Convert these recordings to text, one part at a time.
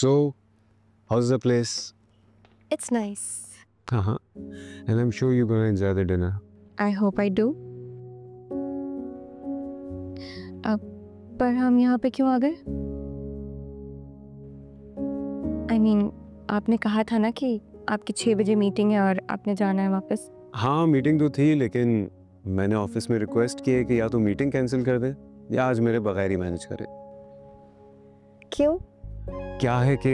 So, how's the place? It's nice. And I'm sure you're gonna enjoy the dinner. I hope I do. पर हम यहाँ पे क्यों आ गए? I mean, आपने कहा था ना कि आपकी 6 बजे मीटिंग है और आपने जाना है वापस। हाँ, मीटिंग तो थी, लेकिन मैंने ऑफिस में रिक्वेस्ट की है कि या तो मीटिंग कैंसिल कर दे या आज मेरे बगैर ही मैनेज करे। क्यों? क्या है कि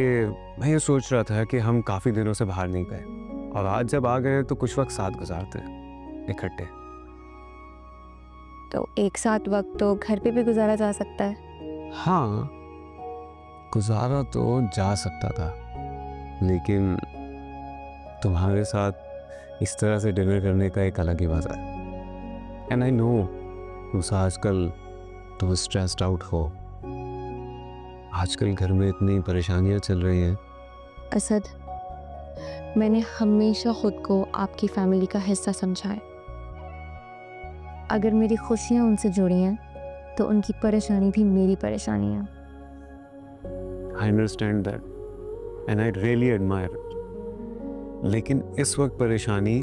मैं ये सोच रहा था कि हम काफ़ी दिनों से बाहर नहीं गए और आज जब आ गए तो कुछ वक्त साथ गुजारते हैं इकट्ठे। तो एक साथ वक्त तो घर पे भी गुजारा जा सकता है। हाँ, गुजारा तो जा सकता था, लेकिन तुम्हारे साथ इस तरह से डिनर करने का एक अलग ही मजा है। एंड आई नो उसा आजकल तुम स्ट्रेस्ड आउट हो। आजकल घर में इतनी परेशानियां चल रही हैं। असद, मैंने हमेशा खुद को आपकी फैमिली का हिस्सा समझा है। अगर मेरी खुशियां उनसे जुड़ी हैं तो उनकी परेशानी भी मेरी परेशानी है। I understand that and I really admire it, लेकिन इस वक्त परेशानी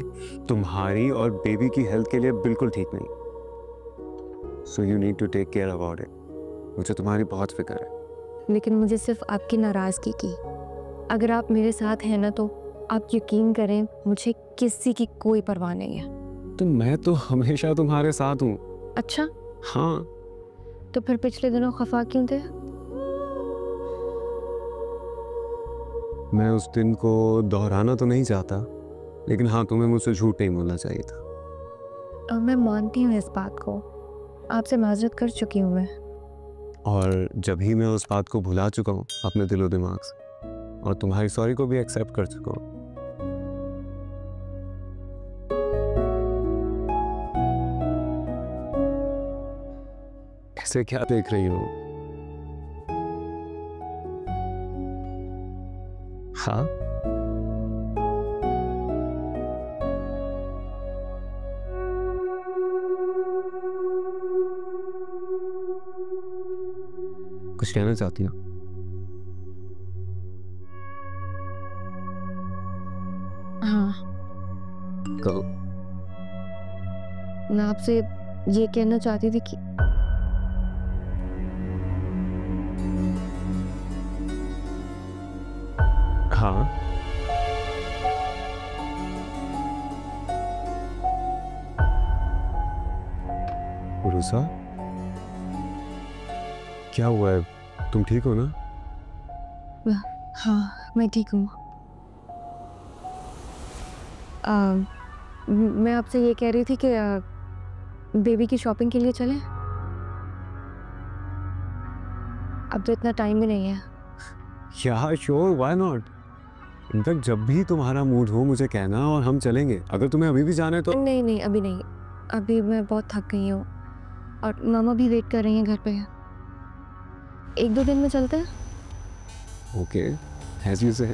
तुम्हारी और बेबी की हेल्थ के लिए बिल्कुल ठीक नहीं। So you need to take care about it. मुझे तुम्हारी बहुत फिक्र है। लेकिन मुझे सिर्फ आपकी नाराज़गी की। अगर आप मेरे साथ हैं ना तो आप यकीन करें, मुझे किसी की कोई परवाह नहीं है। तो मैं तो हमेशा तुम्हारे साथ हूँ। अच्छा, हाँ। तो फिर पिछले दिनों खफा क्यों थे? मैं उस दिन को दोहराना तो नहीं चाहता, लेकिन हाँ, तुम्हें मुझसे झूठ नहीं बोलना चाहिए था। और मैं मानती हूँ इस बात को, आपसे माजरत कर चुकी हूँ मैं। और जब ही मैं उस बात को भुला चुका हूँ अपने दिलो दिमाग से, और तुम्हारी सॉरी को भी एक्सेप्ट कर चुका हूँ। ऐसे क्या देख रही हो? हाँ, कुछ कहना चाहती हो? हाँ, कहो। मैं आपसे ये कहना चाहती थी कि हाँ, रुसा, क्या हुआ है? तुम ठीक हो ना? हाँ, मैं ठीक हूँ। मैं आपसे ये कह रही थी कि बेबी की शॉपिंग के लिए चलें? अब तो इतना टाइम भी नहीं है। या श्योर, व्हाई नॉट। इनफैक्ट जब भी तुम्हारा मूड हो मुझे कहना और हम चलेंगे। अगर तुम्हें अभी भी जाना है तो। नहीं नहीं, अभी नहीं। अभी मैं बहुत थक गई हूँ और मामा भी वेट कर रही हैं घर पे। 1-2 दिन में चलते हैं। ओके, एज यू से।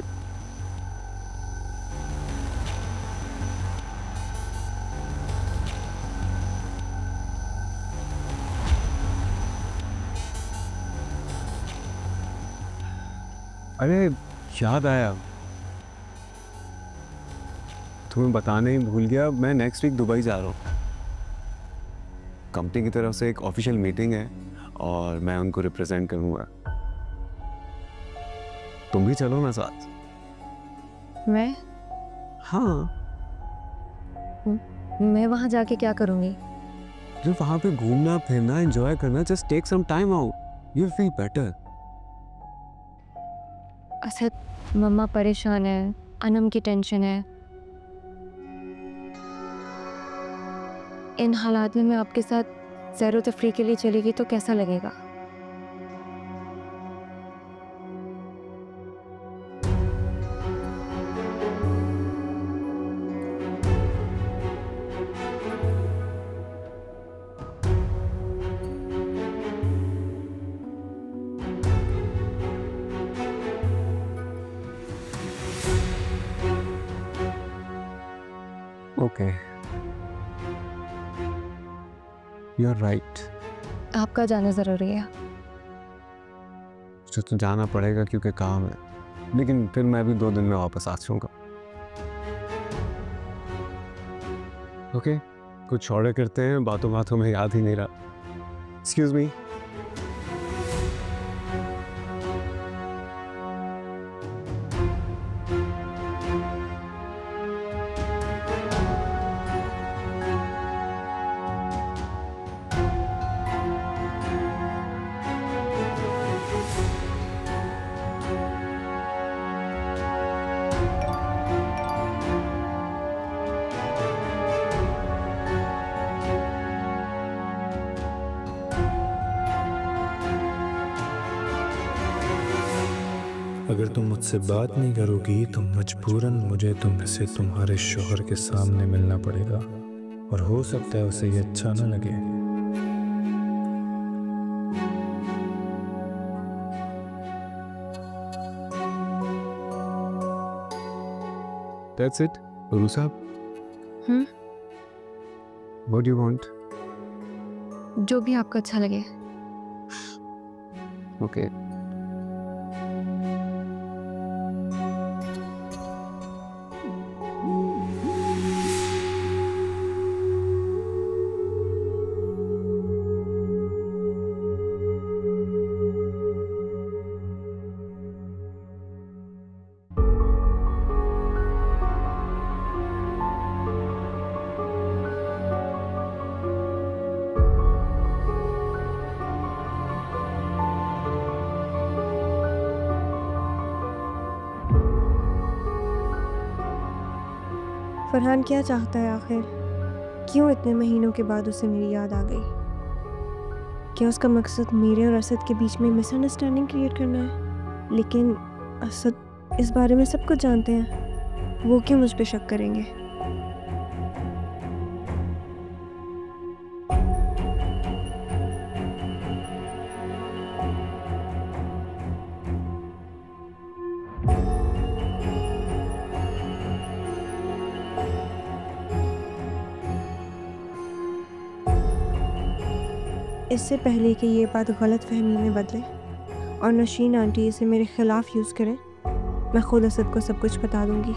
अरे याद आया, तुम्हें बताने ही भूल गया, मैं नेक्स्ट वीक दुबई जा रहा हूँ। कंपनी की तरफ से एक ऑफिशियल मीटिंग है और मैं उनको रिप्रेजेंट करूँगा। तुम भी चलो ना साथ। मैं? हाँ। मैं वहाँ जाके क्या करूँगी? जो वहाँ पे घूमना फिरना एंजॉय करना, just take some time out, you feel better. Asad, मम्मा परेशान है, अनम की टेंशन है। इन हालात में मैं आपके साथ सैरो तफरी के लिए चलेगी तो कैसा लगेगा? Okay, you are right. आपका जाना ज़रूरी है। मुझे तो जाना पड़ेगा क्योंकि काम है। लेकिन फिर मैं भी 2 दिन में वापस आ जाऊंगा। ओके, कुछ ऑर्डर करते हैं, बातों बातों में याद ही नहीं रहा। Excuse me. अगर तुम मुझसे बात नहीं करोगी तो मजबूरन मुझे तुम से तुम्हारे शोहर के सामने मिलना पड़ेगा, और हो सकता है उसे ये अच्छा ना लगे। That's it, गुरु साहब। What do you want? जो भी आपको अच्छा लगे। Okay. फरहान क्या चाहता है आखिर? क्यों इतने महीनों के बाद उसे मेरी याद आ गई? क्या उसका मकसद मेरे और असद के बीच में मिसअंडरस्टैंडिंग क्रिएट करना है? लेकिन असद इस बारे में सब कुछ जानते हैं, वो क्यों मुझ पे शक करेंगे? इससे पहले कि ये बात गलत फहमी में बदले और नशीन आंटी इसे मेरे खिलाफ यूज़ करें, मैं खुद असद को सब कुछ बता दूंगी।